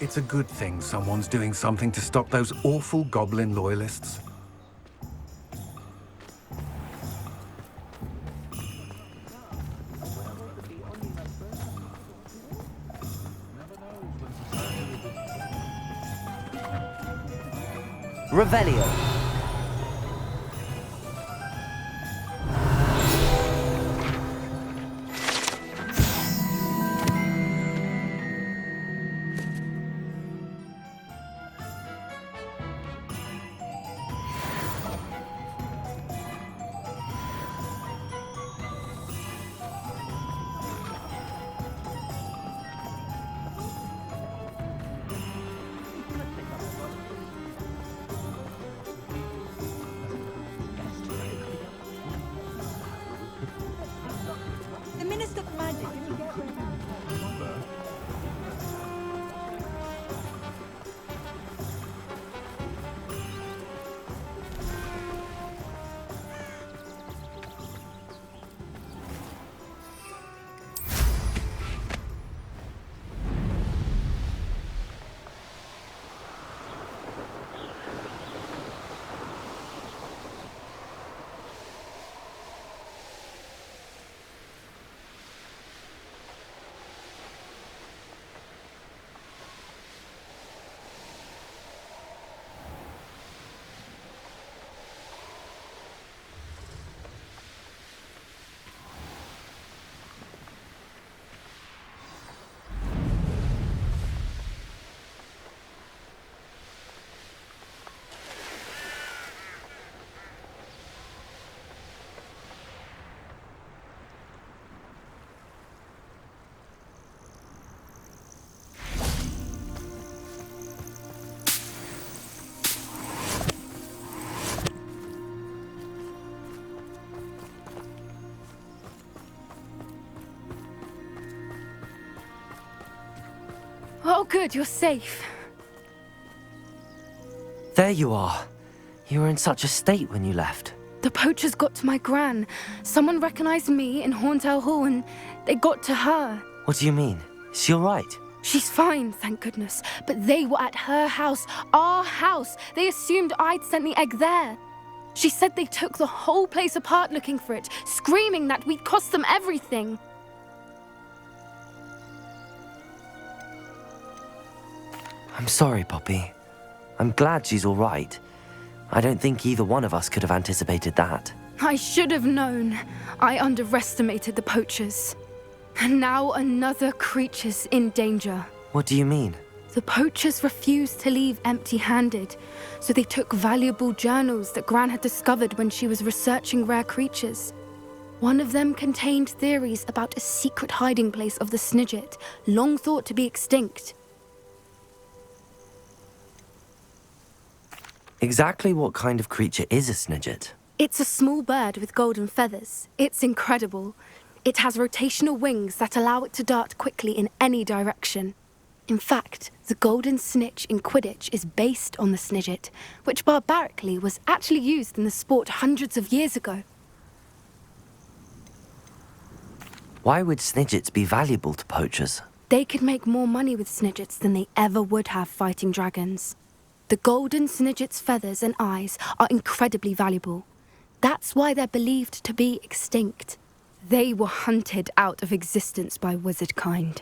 It's a good thing someone's doing something to stop those awful goblin loyalists. Revelio. The Minister for Magic, can you get rid of that? Oh, good, you're safe. There you are. You were in such a state when you left. The poachers got to my gran. Someone recognized me in Horntail Hall and they got to her. What do you mean? Is she all right? She's fine, thank goodness. But they were at her house, our house. They assumed I'd sent the egg there. She said they took the whole place apart looking for it, screaming that we'd cost them everything. I'm sorry, Poppy. I'm glad she's all right. I don't think either one of us could have anticipated that. I should have known. I underestimated the poachers. And now another creature's in danger. What do you mean? The poachers refused to leave empty-handed, so they took valuable journals that Gran had discovered when she was researching rare creatures. One of them contained theories about a secret hiding place of the Snidget, long thought to be extinct. Exactly what kind of creature is a Snidget? It's a small bird with golden feathers. It's incredible. It has rotational wings that allow it to dart quickly in any direction. In fact, the golden snitch in Quidditch is based on the Snidget, which barbarically was actually used in the sport hundreds of years ago. Why would Snidgets be valuable to poachers? They could make more money with Snidgets than they ever would have fighting dragons. The golden Snidget's feathers and eyes are incredibly valuable. That's why they're believed to be extinct. They were hunted out of existence by wizard kind.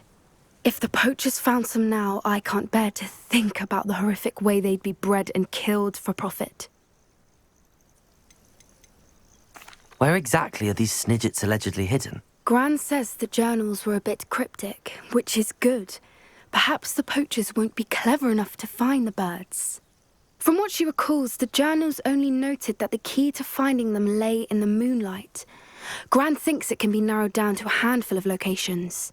If the poachers found some now, I can't bear to think about the horrific way they'd be bred and killed for profit. Where exactly are these Snidgets allegedly hidden? Gran says the journals were a bit cryptic, which is good. Perhaps the poachers won't be clever enough to find the birds. From what she recalls, the journals only noted that the key to finding them lay in the moonlight. Gran thinks it can be narrowed down to a handful of locations.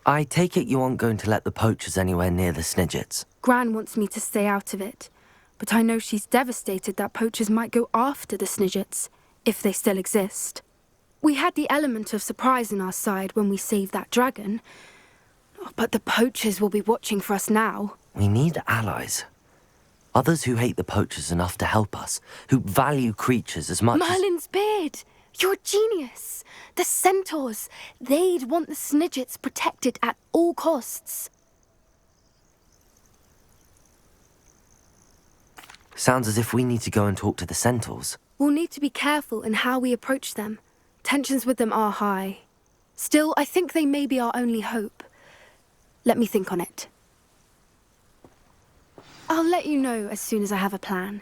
I take it you aren't going to let the poachers anywhere near the Snidgets. Gran wants me to stay out of it, but I know she's devastated that poachers might go after the Snidgets, if they still exist. We had the element of surprise on our side when we saved that dragon. But the poachers will be watching for us now. We need allies. Others who hate the poachers enough to help us, who value creatures as much as... Merlin's beard! You're a genius! The centaurs! They'd want the Snidgets protected at all costs. Sounds as if we need to go and talk to the centaurs. We'll need to be careful in how we approach them. Tensions with them are high. Still, I think they may be our only hope. Let me think on it. I'll let you know as soon as I have a plan.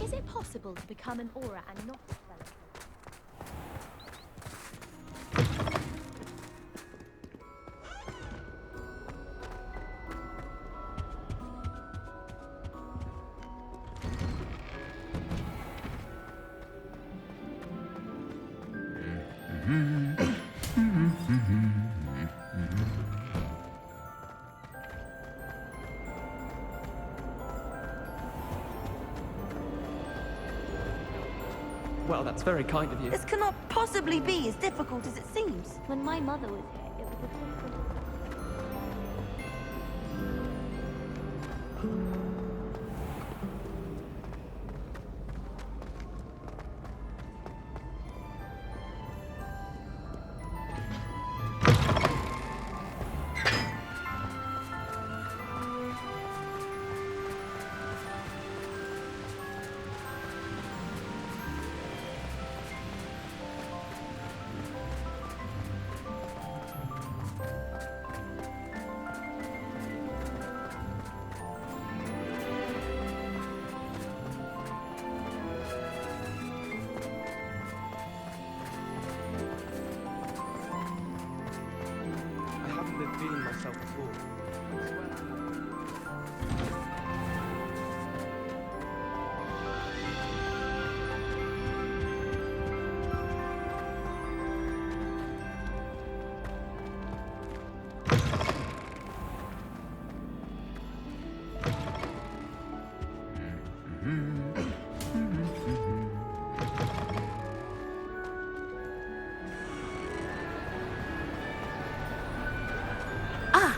Is it possible to become an aura and not develop? Well, that's very kind of you. This cannot possibly be as difficult as it seems. When my mother was here, it was a different... I haven't been feeling myself at all. I swear.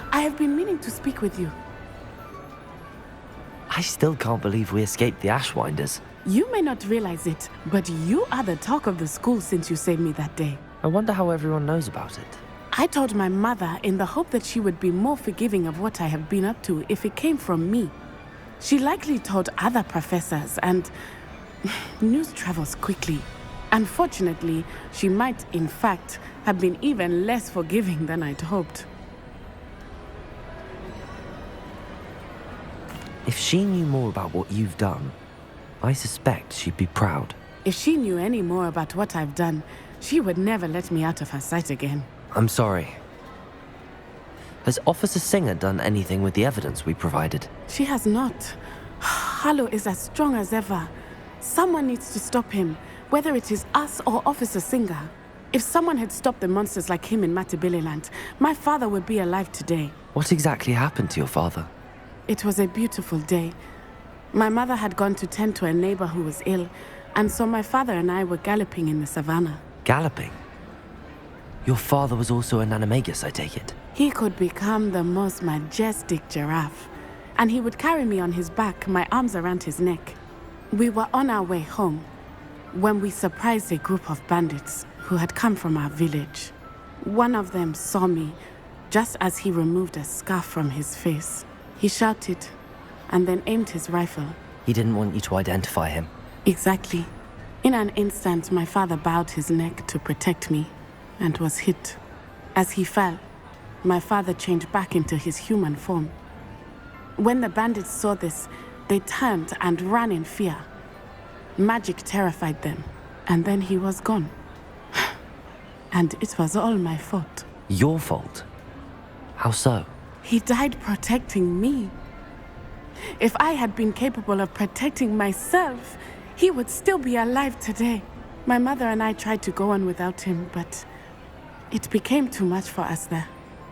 I have been meaning to speak with you. I still can't believe we escaped the Ashwinders. You may not realize it, but you are the talk of the school since you saved me that day. I wonder how everyone knows about it. I told my mother in the hope that she would be more forgiving of what I have been up to if it came from me. She likely told other professors, and news travels quickly. Unfortunately, she might, in fact, have been even less forgiving than I'd hoped. If she knew more about what you've done, I suspect she'd be proud. If she knew any more about what I've done, she would never let me out of her sight again. I'm sorry. Has Officer Singer done anything with the evidence we provided? She has not. Harlow is as strong as ever. Someone needs to stop him, whether it is us or Officer Singer. If someone had stopped the monsters like him in Matabeleland, my father would be alive today. What exactly happened to your father? It was a beautiful day. My mother had gone to tend to a neighbor who was ill, and so my father and I were galloping in the savannah. Galloping? Your father was also an animagus, I take it? He could become the most majestic giraffe, and he would carry me on his back, my arms around his neck. We were on our way home when we surprised a group of bandits who had come from our village. One of them saw me just as he removed a scarf from his face. He shouted and then aimed his rifle. He didn't want you to identify him. Exactly. In an instant, my father bowed his neck to protect me and was hit. As he fell, my father changed back into his human form. When the bandits saw this, they turned and ran in fear. Magic terrified them, and then he was gone. And it was all my fault. Your fault? How so? He died protecting me. If I had been capable of protecting myself, he would still be alive today. My mother and I tried to go on without him, but it became too much for us there.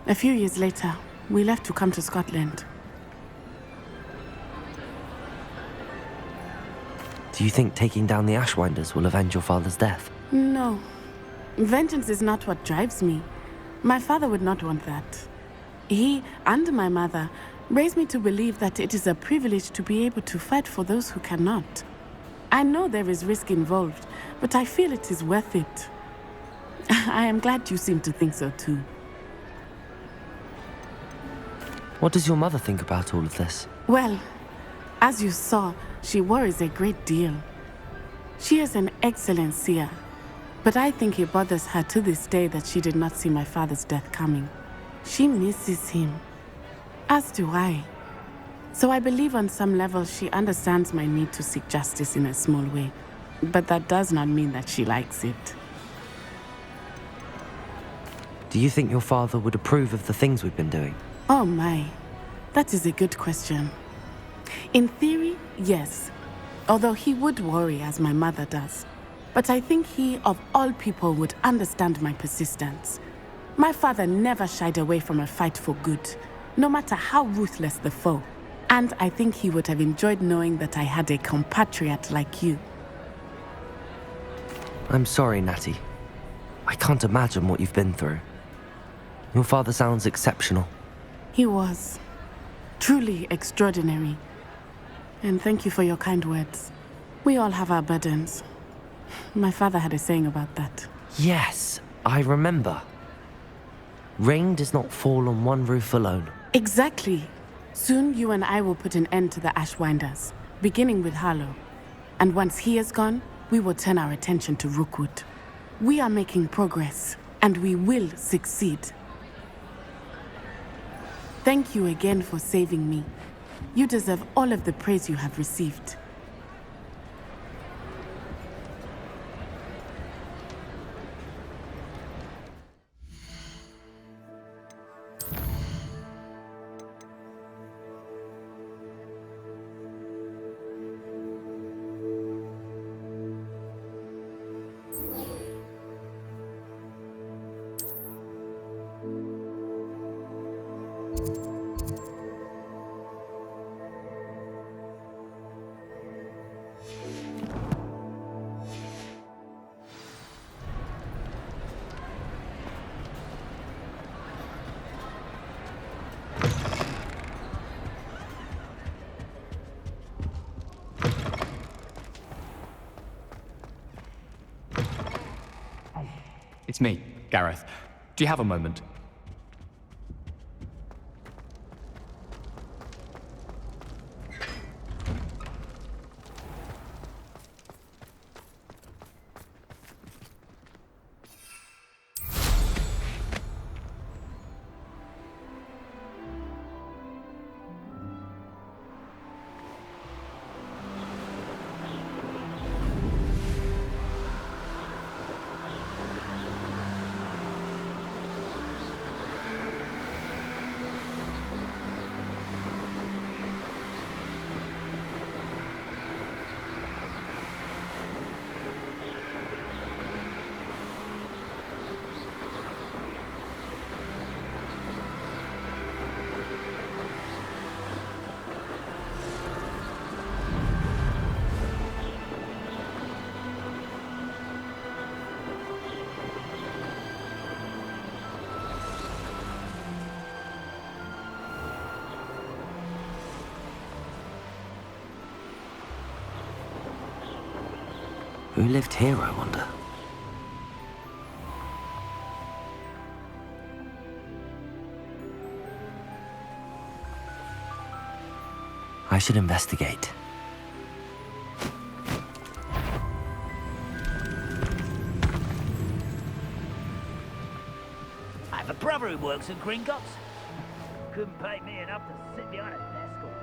A few years later, we left to come to Scotland. Do you think taking down the Ashwinders will avenge your father's death? No. Vengeance is not what drives me. My father would not want that. He and my mother raised me to believe that it is a privilege to be able to fight for those who cannot. I know there is risk involved, but I feel it is worth it. I am glad you seem to think so too. What does your mother think about all of this? Well, as you saw, she worries a great deal. She is an excellent seer, but I think it bothers her to this day that she did not see my father's death coming. She misses him, as do I. So I believe on some level she understands my need to seek justice in a small way, but that does not mean that she likes it. Do you think your father would approve of the things we've been doing? Oh my, that is a good question. In theory, yes, although he would worry as my mother does. But I think he, of all people, would understand my persistence. My father never shied away from a fight for good, no matter how ruthless the foe. And I think he would have enjoyed knowing that I had a compatriot like you. I'm sorry, Natty. I can't imagine what you've been through. Your father sounds exceptional. He was truly extraordinary. And thank you for your kind words. We all have our burdens. My father had a saying about that. Yes, I remember. Rain does not fall on one roof alone. Exactly. Soon you and I will put an end to the Ashwinders, beginning with Harlow. And once he is gone, we will turn our attention to Rookwood. We are making progress, and we will succeed. Thank you again for saving me. You deserve all of the praise you have received. It's me, Gareth. Do you have a moment? Who lived here, I wonder? I should investigate. I have a brother who works at Gringotts. Couldn't pay me enough to sit behind a desk all day.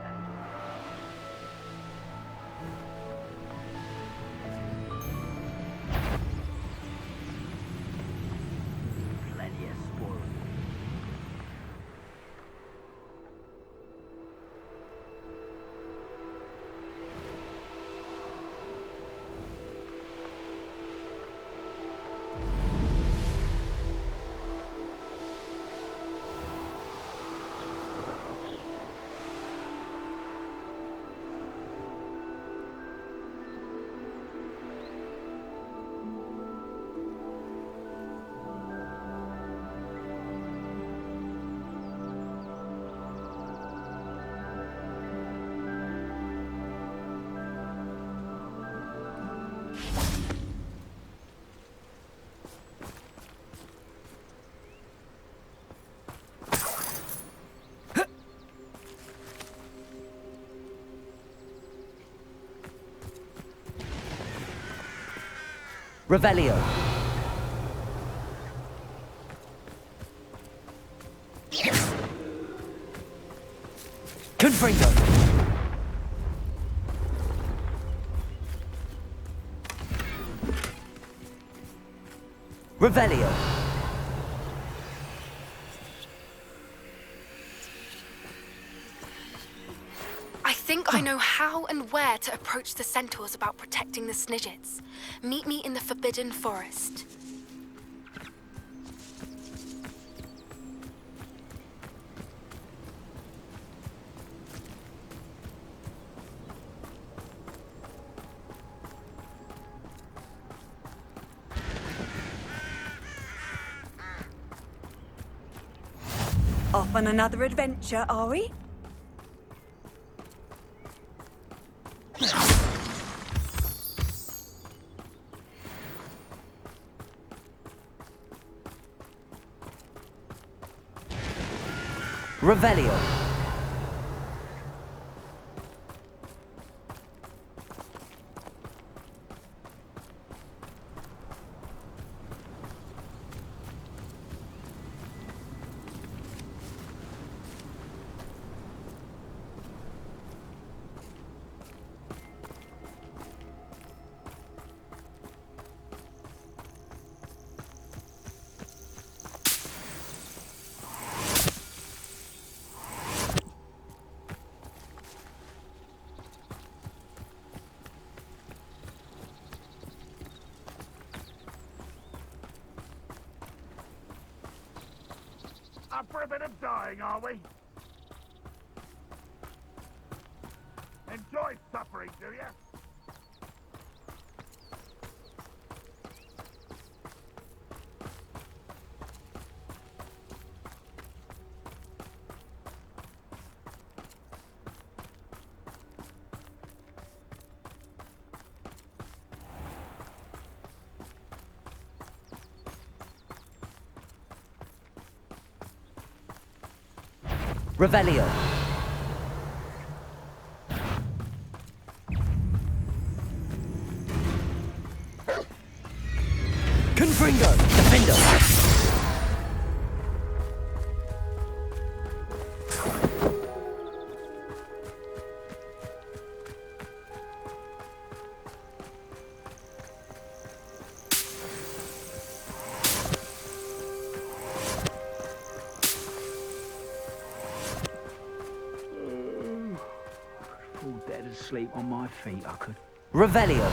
Plenty of spoil. Revelio. Confringo. Revelio. I think I know how and where to approach the centaurs about protecting the Snidgets. Meet me in the Forbidden Forest. Off on another adventure, are we? Revelio. Up for a bit of dying, are we? Enjoy suffering, do you? Revelio. Confringo. Defendo. Fall dead asleep on my feet, I could. Revelio.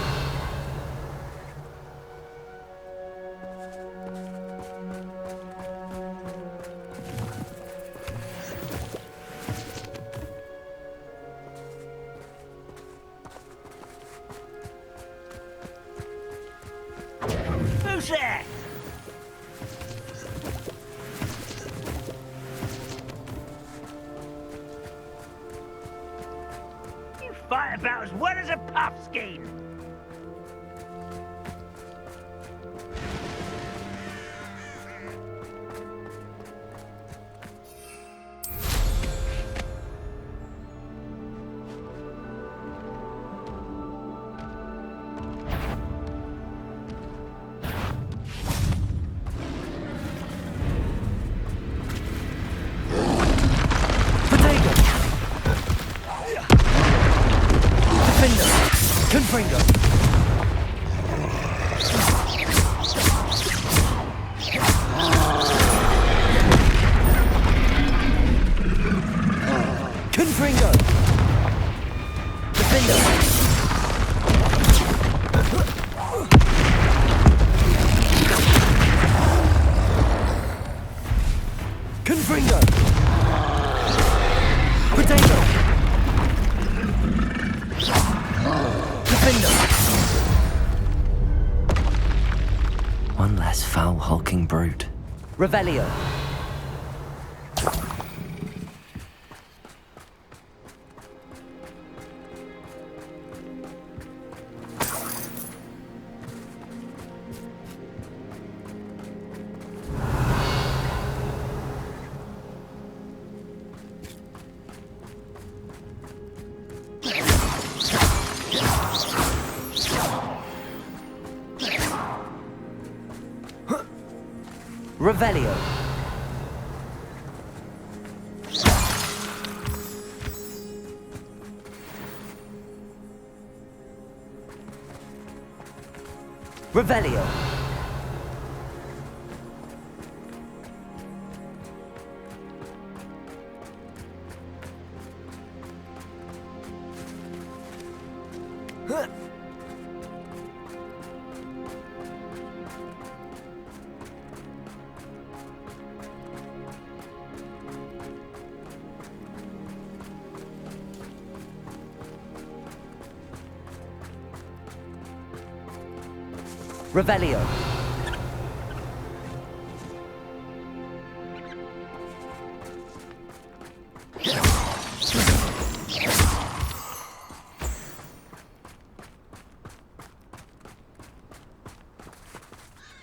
Who's there? You fight about as well as a puffskein. Confringo! Confringo! Defender! Confringo! Potato! Defender! One less foul hulking brute. Revelio! Revelio. Revelio. Revelio.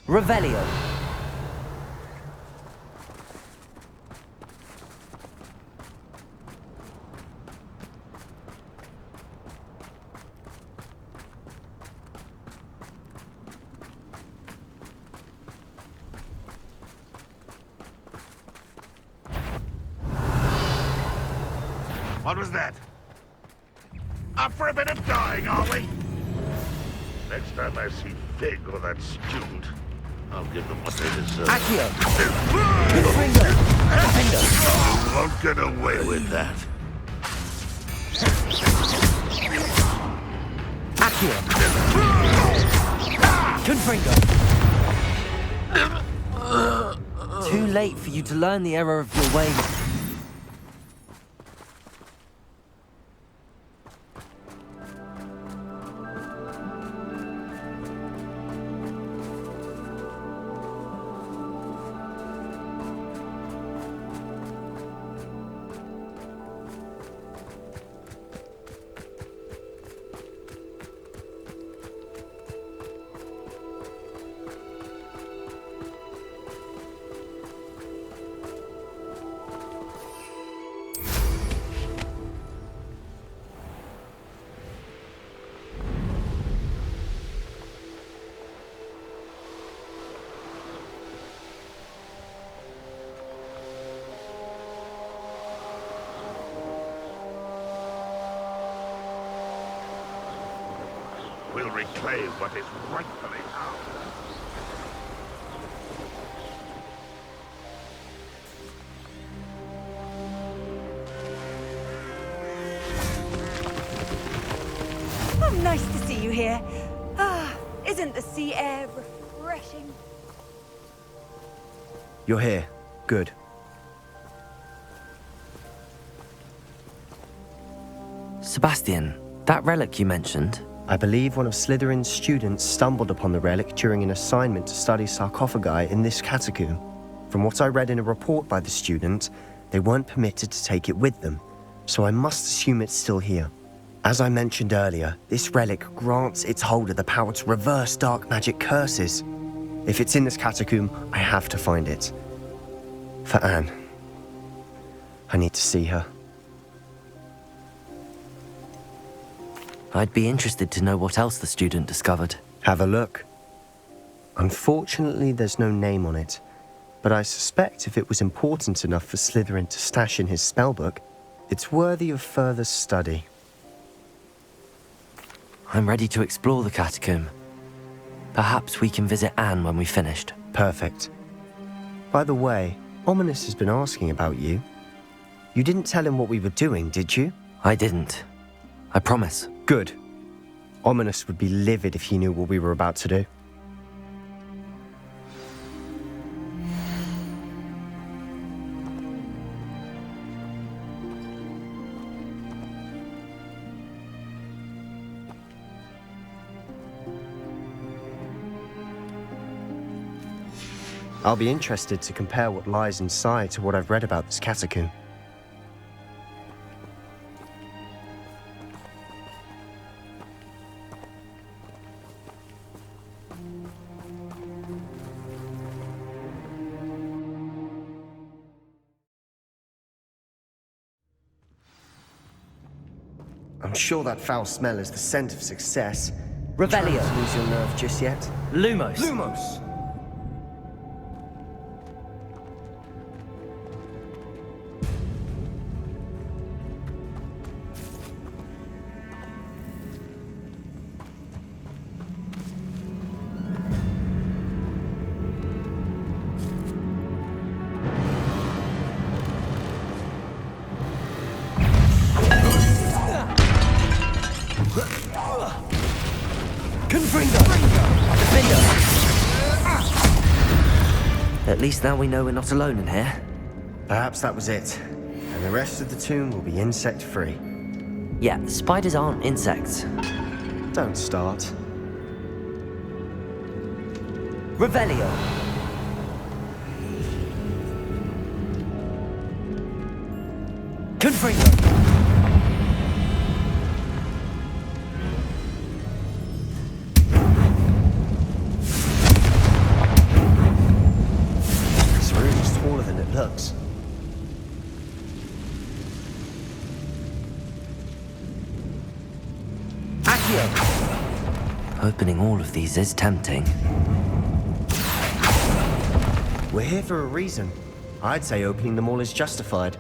Revelio. What was that? Up for a bit of dying, are we? Next time I see Fig or that student, I'll give them what they deserve. Accio. Confringo. Defender. You won't get away with that. Accio. Confringo. Too late for you to learn the error of your ways. We'll reclaim what is rightfully ours. Oh, nice to see you here. Ah, isn't the sea air refreshing? You're here. Good. Sebastian, that relic you mentioned. I believe one of Slytherin's students stumbled upon the relic during an assignment to study sarcophagi in this catacomb. From what I read in a report by the student, they weren't permitted to take it with them, so I must assume it's still here. As I mentioned earlier, this relic grants its holder the power to reverse dark magic curses. If it's in this catacomb, I have to find it. For Anne. I need to see her. I'd be interested to know what else the student discovered. Have a look. Unfortunately, there's no name on it, but I suspect if it was important enough for Slytherin to stash in his spellbook, it's worthy of further study. I'm ready to explore the catacomb. Perhaps we can visit Anne when we've finished. Perfect. By the way, Ominous has been asking about you. You didn't tell him what we were doing, did you? I didn't. I promise. Good. Ominous would be livid if he knew what we were about to do. I'll be interested to compare what lies inside to what I've read about this catacomb. I'm sure that foul smell is the scent of success. Revelio. Trying to lose your nerve just yet? Lumos. Lumos! At least now we know we're not alone in here. Perhaps that was it. And the rest of the tomb will be insect-free. Yeah, spiders aren't insects. Don't start. Revelio. Confringo. This room is taller than it looks. Opening all of these is tempting. We're here for a reason. I'd say opening them all is justified.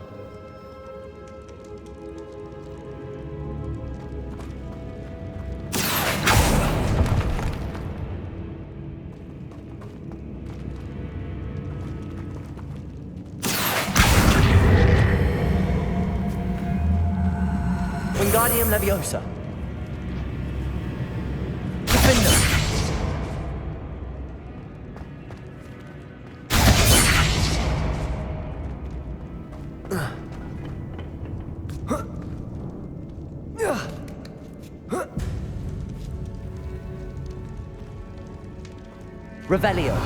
Wingardium Leviosa. Revelio.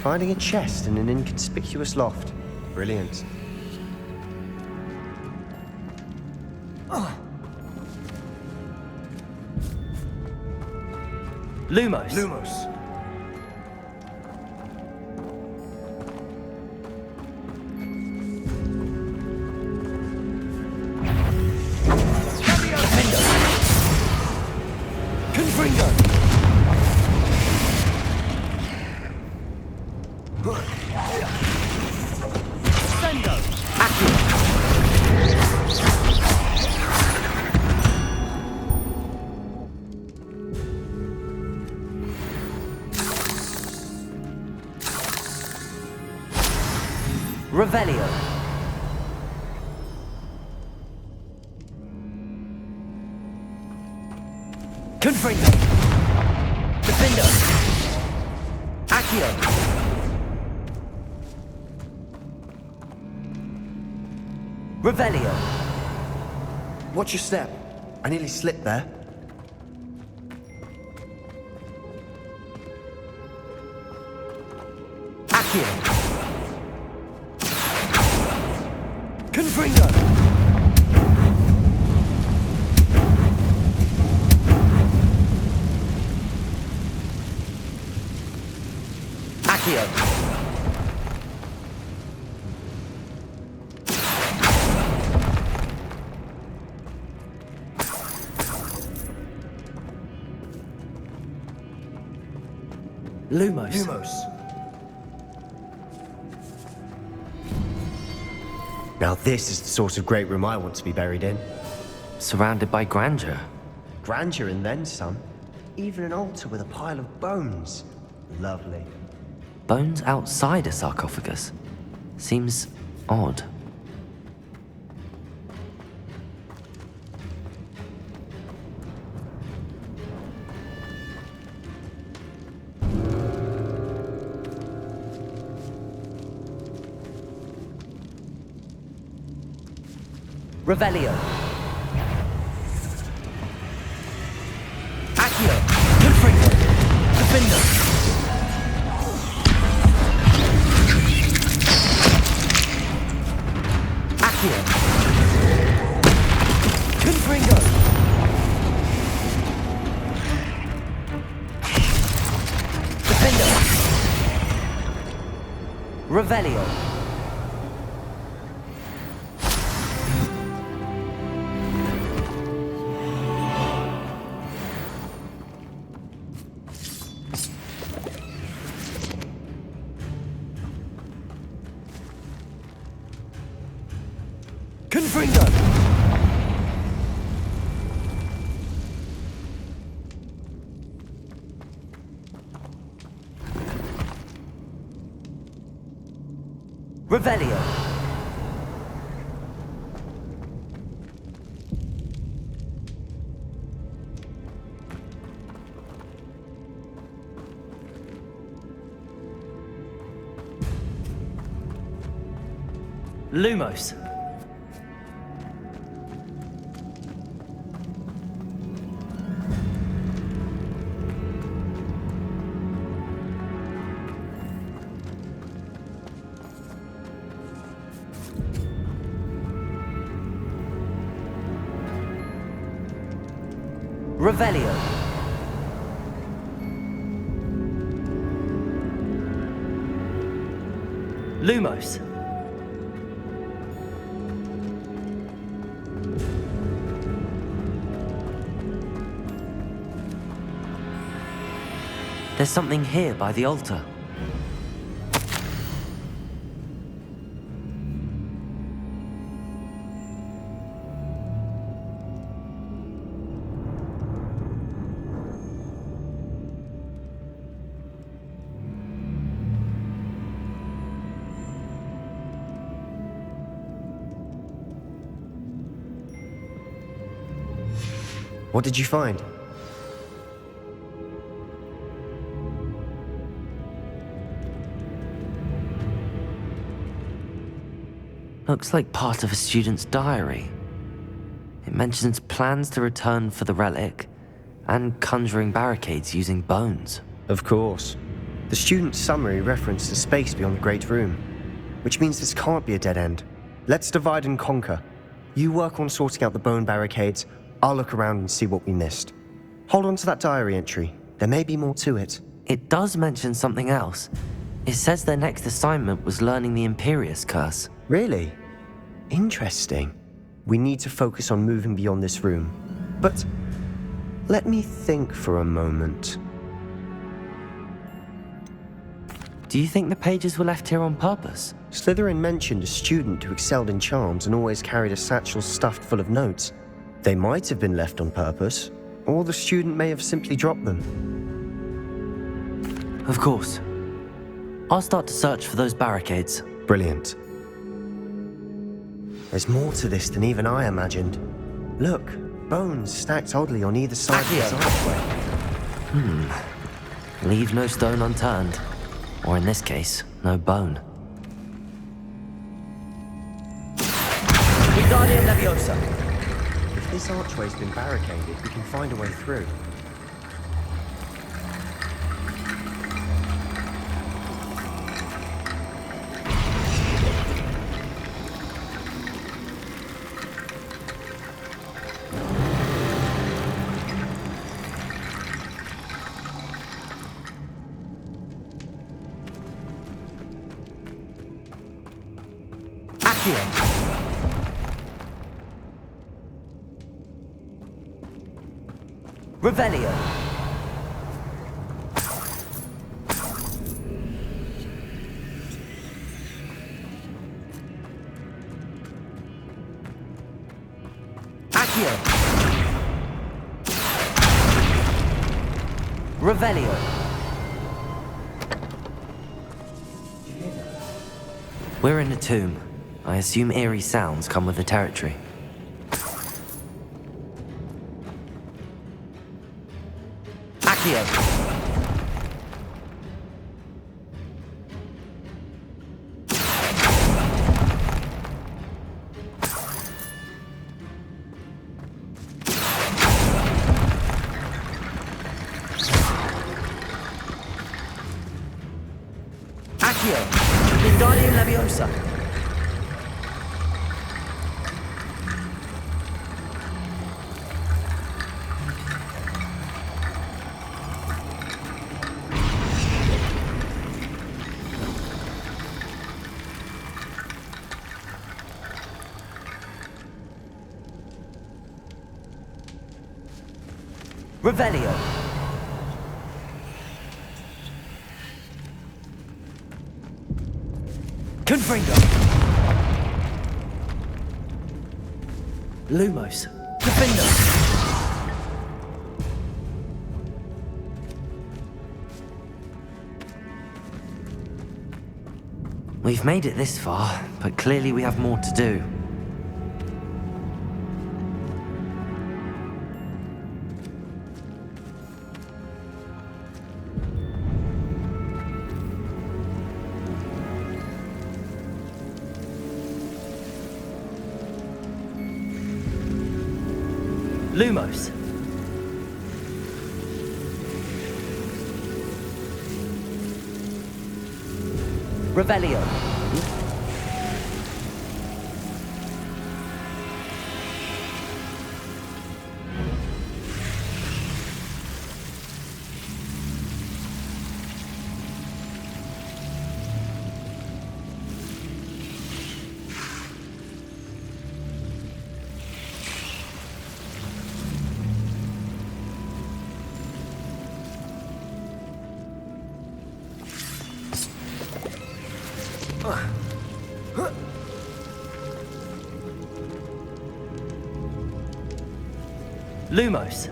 Finding a chest in an inconspicuous loft. Brilliant. Lumos. Lumos. Revelio. Confringo. Defendo. Accio. Revelio. Watch your step. I nearly slipped there. Accio. Confringo. Accio. Lumos. Lumos. Now this is the sort of great room I want to be buried in. surrounded by grandeur. Grandeur and then some. Even an altar with a pile of bones. Lovely. Bones outside a sarcophagus. Seems odd. Revelio. Accio. Confringo. Defender. Accio. Confringo. Defender. Revelio. Confringo! Revelio! Lumos! Revelio. Lumos. There's something here by the altar. What did you find? Looks like part of a student's diary. It mentions plans to return for the relic and conjuring barricades using bones. Of course. The student's summary referenced a space beyond the Great Room, which means this can't be a dead end. Let's divide and conquer. You work on sorting out the bone barricades, I'll look around and see what we missed. Hold on to that diary entry. There may be more to it. It does mention something else. It says their next assignment was learning the Imperius Curse. Really? Interesting. We need to focus on moving beyond this room. But let me think for a moment. Do you think the pages were left here on purpose? Slytherin mentioned a student who excelled in charms and always carried a satchel stuffed full of notes. They might have been left on purpose, or the student may have simply dropped them. Of course. I'll start to search for those barricades. Brilliant. There's more to this than even I imagined. Look, bones stacked oddly on either side of this archway. Leave no stone unturned. Or in this case, no bone. Wingardium Leviosa! If this archway's been barricaded, we can find a way through. Revelio. Accio. Accio! Revelio! We're in a tomb. I assume eerie sounds come with the territory. Accio! Accio! Wingardium Leviosa! Revelio! Confringo! Lumos! Defender! We've made it this far, but clearly we have more to do. Lumos. Revelio. Lumos.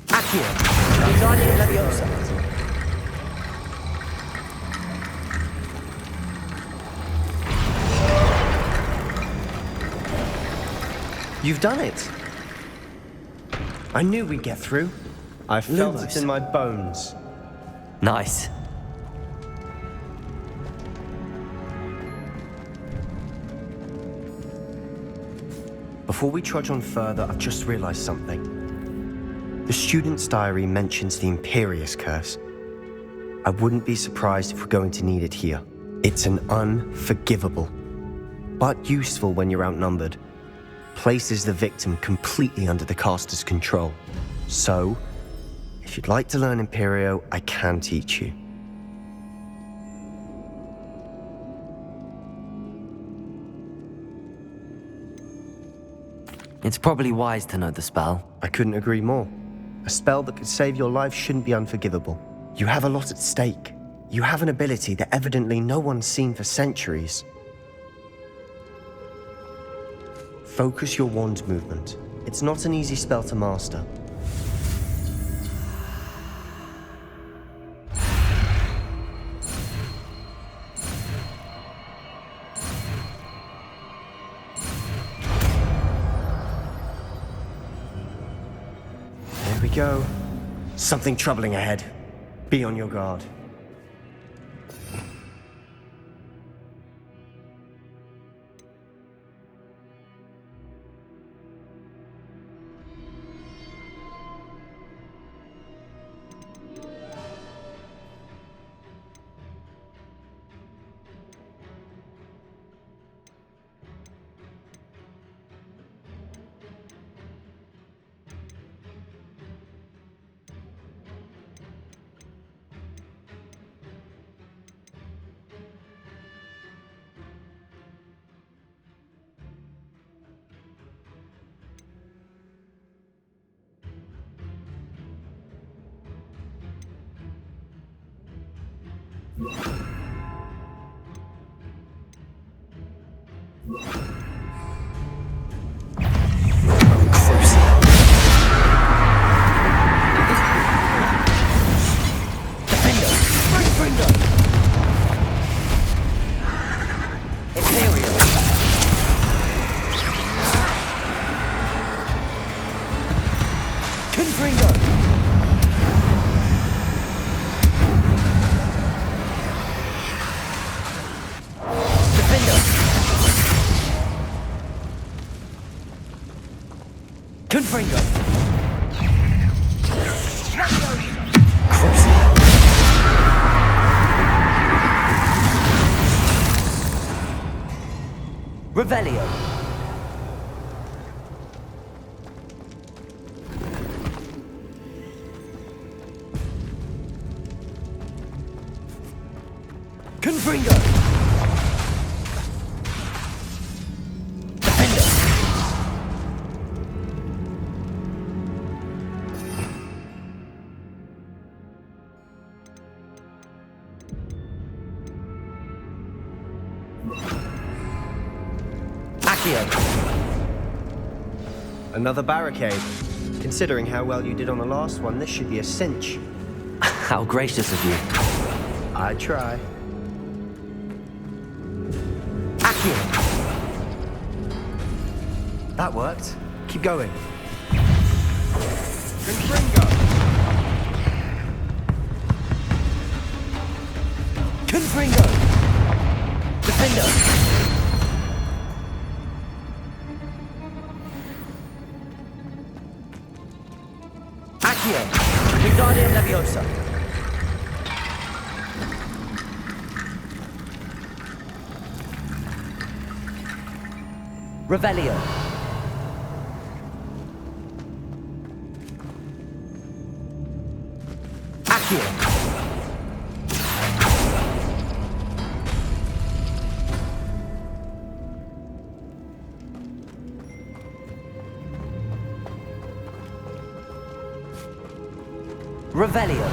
Accio. Wingardium Leviosa. You've done it. I knew we'd get through. I felt Lumos. it in my bones. Nice. Before we trudge on further, I've just realized something. The student's diary mentions the Imperious Curse. I wouldn't be surprised if we're going to need it here. It's an unforgivable, but useful when you're outnumbered. Places the victim completely under the caster's control. So, if you'd like to learn Imperio, I can teach you. It's probably wise to know the spell. I couldn't agree more. A spell that could save your life shouldn't be unforgivable. You have a lot at stake. You have an ability that evidently no one's seen for centuries. Focus your wand movement. It's not an easy spell to master. There we go. Something troubling ahead. Be on your guard. Revelio. Confringo. Defender. Another barricade. Considering how well you did on the last one, this should be a cinch. How gracious of you. I try. Accio. That worked. Keep going. Confringo. Confringo. Defender. Accio. Wingardium Leviosa. Revelio. Accio. Revelio.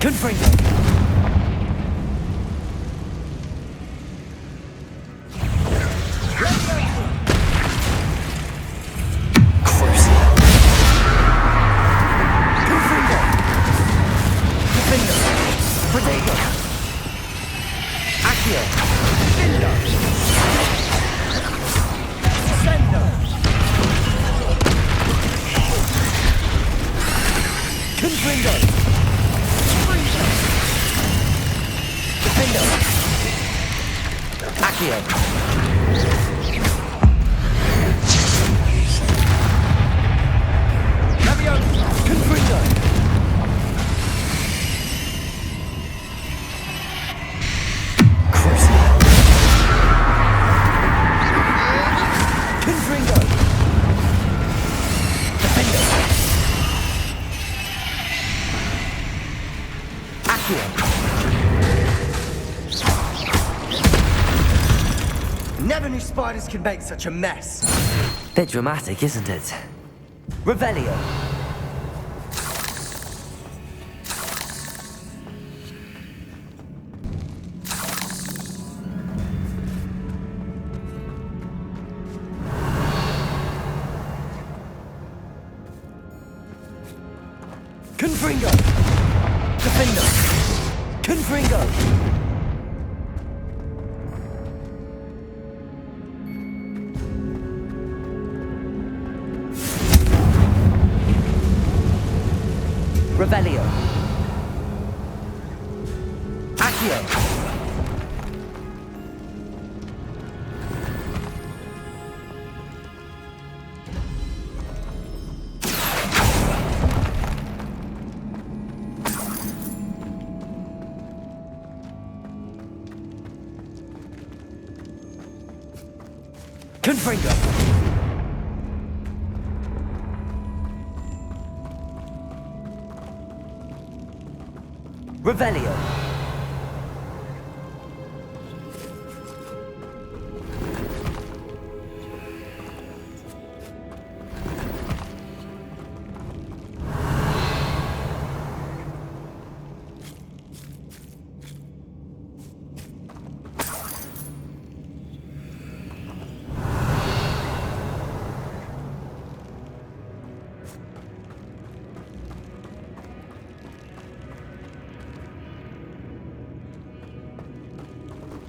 Confringo. Never knew spiders could make such a mess. Bit dramatic, isn't it? Revelio. Confringo. Defender. Confringo. Revelio. Accio. Confringo. Revelio.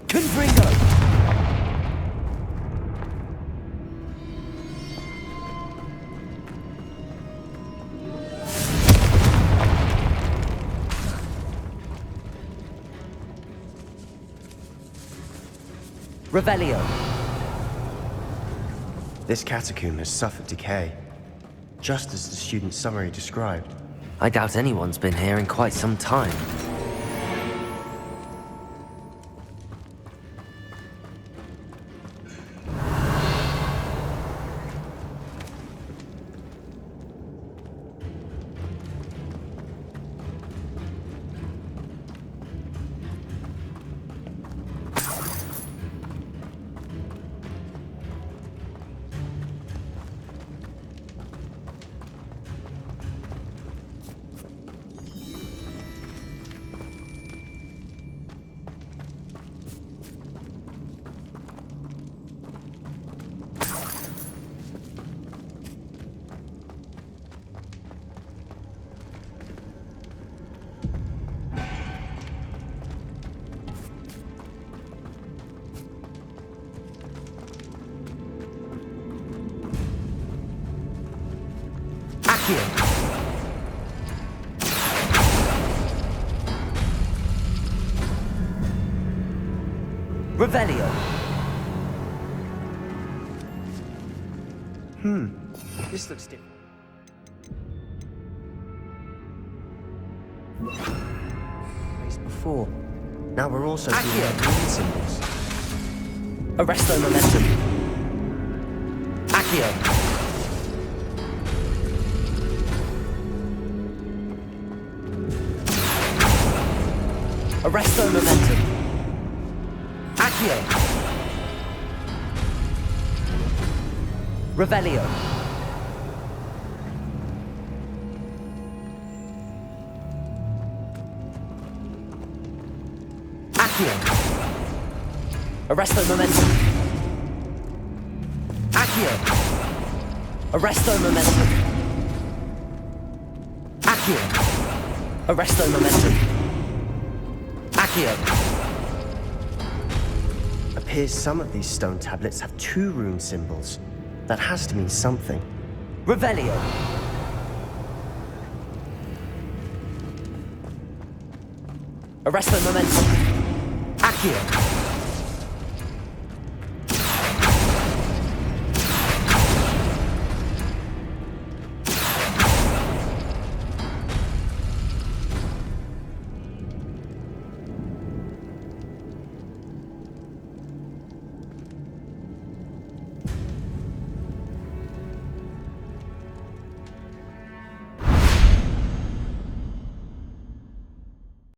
Confringo! Revelio. This catacomb has suffered decay, just as the student's summary described. I doubt anyone's been here in quite some time. Revelio. This looks different. Placed before. Now we're also doing rune symbols. Arresto momentum. Accio. Arresto momentum. Accio. Revelio. Accio. Arresto momentum. Accio. Arresto momentum. Accio. Arresto momentum. Accio. Appears some of these stone tablets have 2 rune symbols. That has to mean something. Revelio. Arresto momentum. Accio.